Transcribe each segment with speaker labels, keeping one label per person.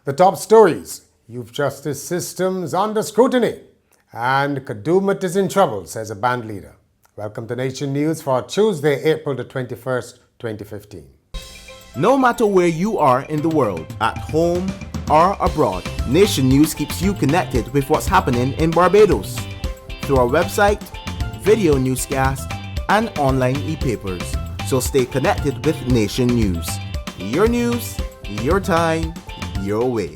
Speaker 1: The top stories: youth justice systems under scrutiny, and Kadooment is in trouble, says a band leader. Welcome to Nation News for Tuesday, April the 21st, 2015.
Speaker 2: No matter where you are in the world, at home or abroad, Nation News keeps you connected with what's happening in Barbados through our website, video newscast, and online e-papers. So stay connected with Nation News. Your news, your time, your way.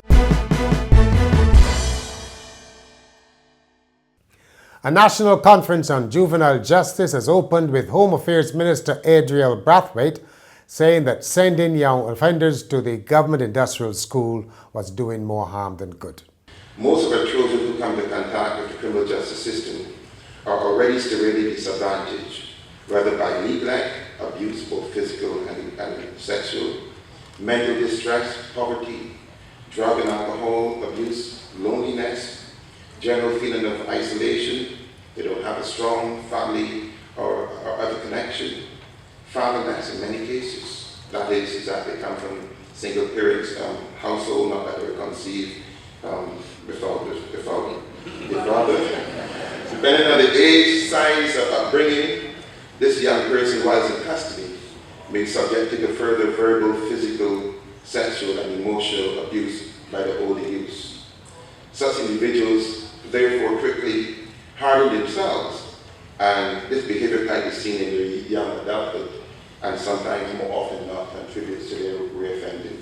Speaker 1: A national conference on juvenile justice has opened with Home Affairs Minister Adriel Brathwaite saying that sending young offenders to the government industrial school was doing more harm than good.
Speaker 3: Most of our children who come into contact with the criminal justice system are already severely disadvantaged, whether by neglect, abuse, both physical and sexual, mental distress, poverty, drug and alcohol abuse, loneliness, general feeling of isolation. They don't have a strong family or other connection. Fatherless in many cases. That is that they come from single parents household, not that they were conceived without the father. Depending on the age, size of upbringing, this young person, while in custody, may be subjected to further verbal, physical, sexual, and emotional abuse by the older youth. Such individuals therefore quickly harden themselves, and this behavior type is seen in the young adulthood, and sometimes more often not contributes to their reoffending.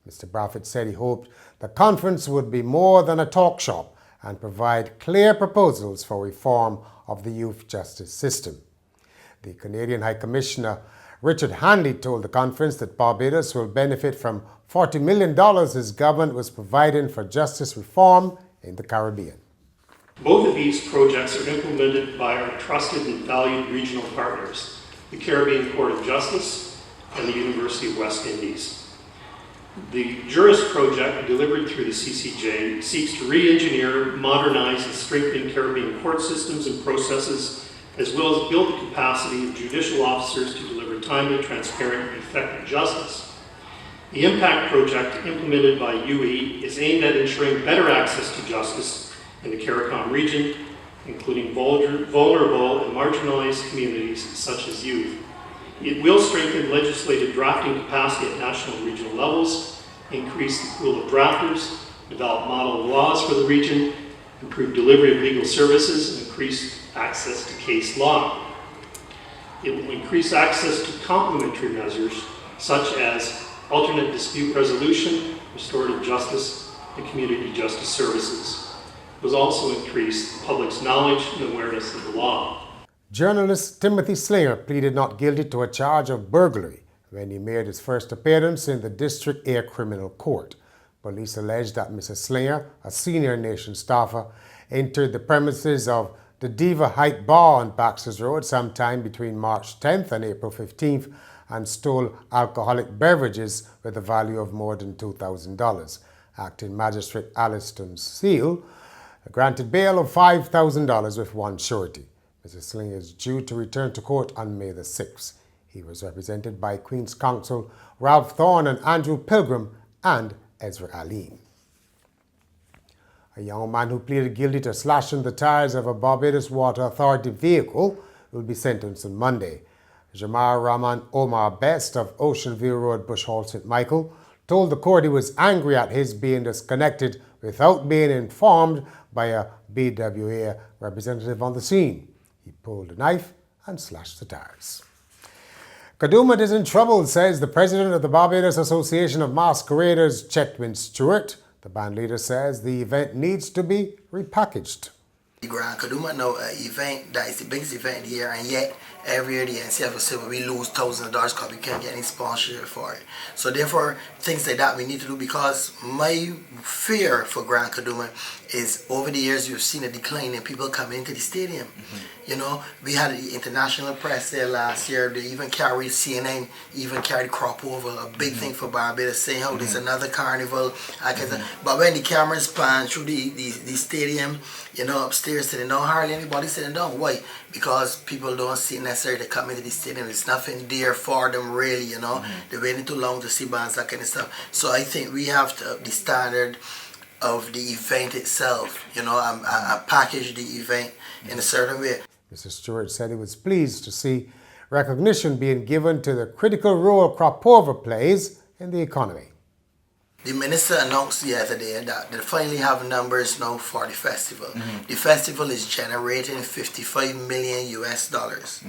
Speaker 1: Mr. Brathwaite said he hoped the conference would be more than a talk shop and provide clear proposals for reform of the youth justice system. The Canadian High Commissioner Richard Hanley told the conference that Barbados will benefit from $40 million his government was providing for justice reform in the Caribbean.
Speaker 4: Both of these projects are implemented by our trusted and valued regional partners, the Caribbean Court of Justice and the University of West Indies. The Juris project, delivered through the CCJ, seeks to re-engineer, modernize, and strengthen Caribbean court systems and processes, as well as build the capacity of judicial officers to deliver timely, transparent, and effective justice. The Impact project, implemented by UE, is aimed at ensuring better access to justice in the CARICOM region, including vulnerable and marginalized communities such as youth. It will strengthen legislative drafting capacity at national and regional levels, increase the pool of drafters, develop model laws for the region, improve delivery of legal services, and increase access to case law. It will increase access to complementary measures such as alternate dispute resolution, restorative justice, and community justice services. It will also increase the public's knowledge and awareness of the law.
Speaker 1: Journalist Timothy Slinger pleaded not guilty to a charge of burglary when he made his first appearance in the District Air Criminal Court. Police alleged that Mr. Slinger, a senior Nation staffer, entered the premises of the Diva Height Bar on Baxter's Road sometime between March 10th and April 15th and stole alcoholic beverages with a value of more than $2,000. Acting Magistrate Alliston Seal granted bail of $5,000 with one surety. Mr. Slinger is due to return to court on May the 6th. He was represented by Queen's Counsel Ralph Thorne and Andrew Pilgrim and Ezra Aline. A young man who pleaded guilty to slashing the tires of a Barbados Water Authority vehicle will be sentenced on Monday. Jamar Rahman Omar Best of Ocean View Road, Bush Hall, St. Michael, told the court he was angry at his being disconnected without being informed by a BWA representative on the scene. He pulled a knife and slashed the tires. Kadooment is in trouble, says the president of the Barbados Association of Masqueraders, Chetwin Stewart. The band leader says the event needs to be repackaged.
Speaker 5: The Grand Kadooment now event that is the biggest event here, and yet every year the NCF said we lose thousands of dollars because we can't get any sponsorship for it. So therefore, things like that we need to do, because my fear for Grand Kadooment is over the years you've seen a decline in people coming into the stadium. You know, we had the international press there last year. They even carried CNN, even carried crop over, a big thing for Barbados, saying how there's another carnival. But when the cameras pan through the stadium, you know, upstairs, stairs sitting down, hardly anybody sitting down. Why? Because people don't see it necessary to come into the stadium. There's nothing there for them really, you know. They're waiting too long to see bands, that kind of stuff. So I think we have to up the standard of the event itself, you know, and package the event in a certain way.
Speaker 1: Mr. Stewart said he was pleased to see recognition being given to the critical role crop over plays in the economy.
Speaker 5: The minister announced the other day that they finally have numbers now for the festival. The festival is generating 55 million US dollars.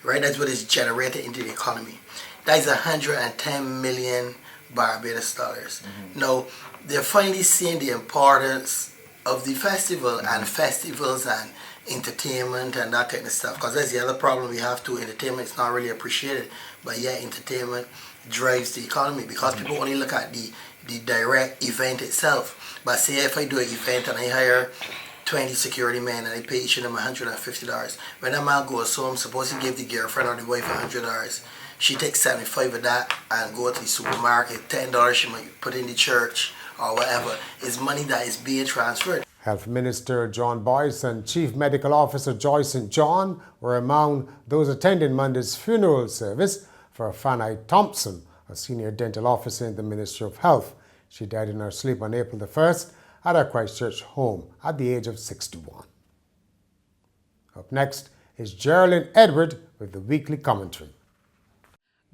Speaker 5: Right? That's what is generated into the economy. That is 110 million Barbados dollars. Now, they're finally seeing the importance of the festival and festivals and entertainment and that kind of stuff. Because that's the other problem we have too. Entertainment is not really appreciated, but yet entertainment drives the economy because people only look at the direct event itself. But say if I do an event and I hire 20 security men and I pay each of them $150. When that man goes home, suppose he gave the girlfriend or the wife $100. She takes 75 of that and go to the supermarket. $10 she might put in the church or whatever. It's money that is being transferred.
Speaker 1: Health Minister John Boyce and Chief Medical Officer Joy St. John were among those attending Monday's funeral service for Fanny Thompson, a senior dental officer in the Ministry of Health. She died in her sleep on April the 1st at her Christchurch home at the age of 61. Up next is Geraldine Edward with the weekly commentary.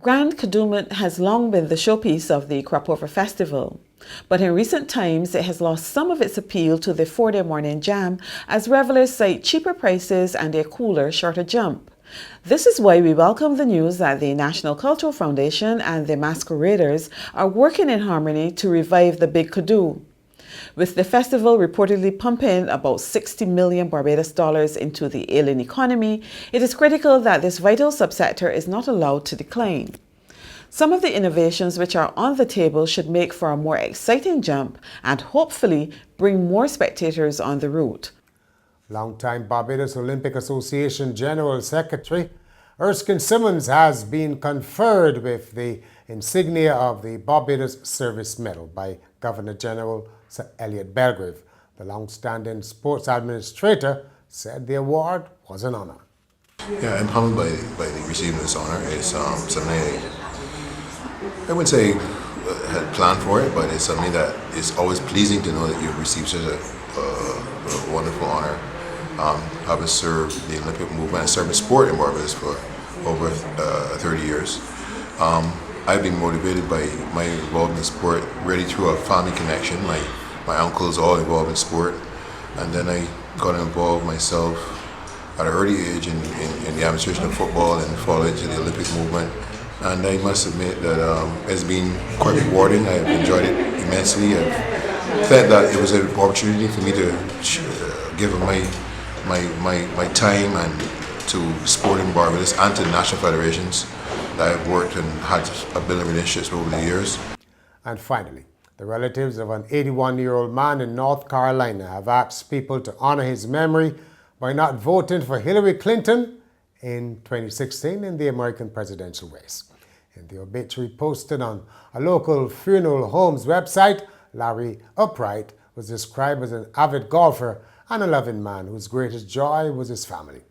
Speaker 6: Grand Kadooment has long been the showpiece of the Crop Over Festival, but in recent times it has lost some of its appeal to the 4-day morning jam as revelers cite cheaper prices and a cooler, shorter jump. This is why we welcome the news that the National Cultural Foundation and the Masqueraders are working in harmony to revive the Big Kadoo. With the festival reportedly pumping about 60 million Barbados dollars into the ailing economy, it is critical that this vital subsector is not allowed to decline. Some of the innovations which are on the table should make for a more exciting jump and hopefully bring more spectators on the route.
Speaker 1: Longtime Barbados Olympic Association General Secretary Erskine Simmons has been conferred with the insignia of the Barbados Service Medal by Governor General Sir Elliot Belgrave. The long-standing sports administrator said the award was an honor.
Speaker 7: Yeah, I'm humbled by receiving this honor. It's something I wouldn't say had planned for it, but it's something that is always pleasing to know that you've received such a wonderful honor. Having served the Olympic movement and served in sport in Barbados for over 30 years. I've been motivated by my involvement in sport really through a family connection. My uncles all involved in sport, and then I got involved myself at an early age in the administration of football and followed into the Olympic movement. And I must admit that it's been quite rewarding. I've enjoyed it immensely. I've felt that it was an opportunity for me to give my time and to sport in Barbados and to the national federations that I've worked and had a building relationships over the years.
Speaker 1: And finally, the relatives of an 81-year-old man in North Carolina have asked people to honor his memory by not voting for Hillary Clinton in 2016 in the American presidential race. In the obituary posted on a local funeral home's website, Larry Upright was described as an avid golfer and a loving man whose greatest joy was his family.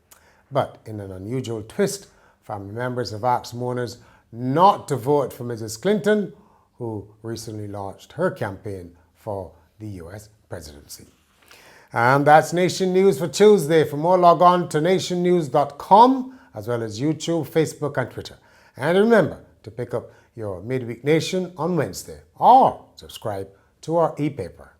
Speaker 1: But in an unusual twist, family members have asked mourners not to vote for Mrs. Clinton, who recently launched her campaign for the US presidency. And that's Nation News for Tuesday. For more, log on to nationnews.com, as well as YouTube, Facebook, and Twitter. And remember to pick up your Midweek Nation on Wednesday or subscribe to our e-paper.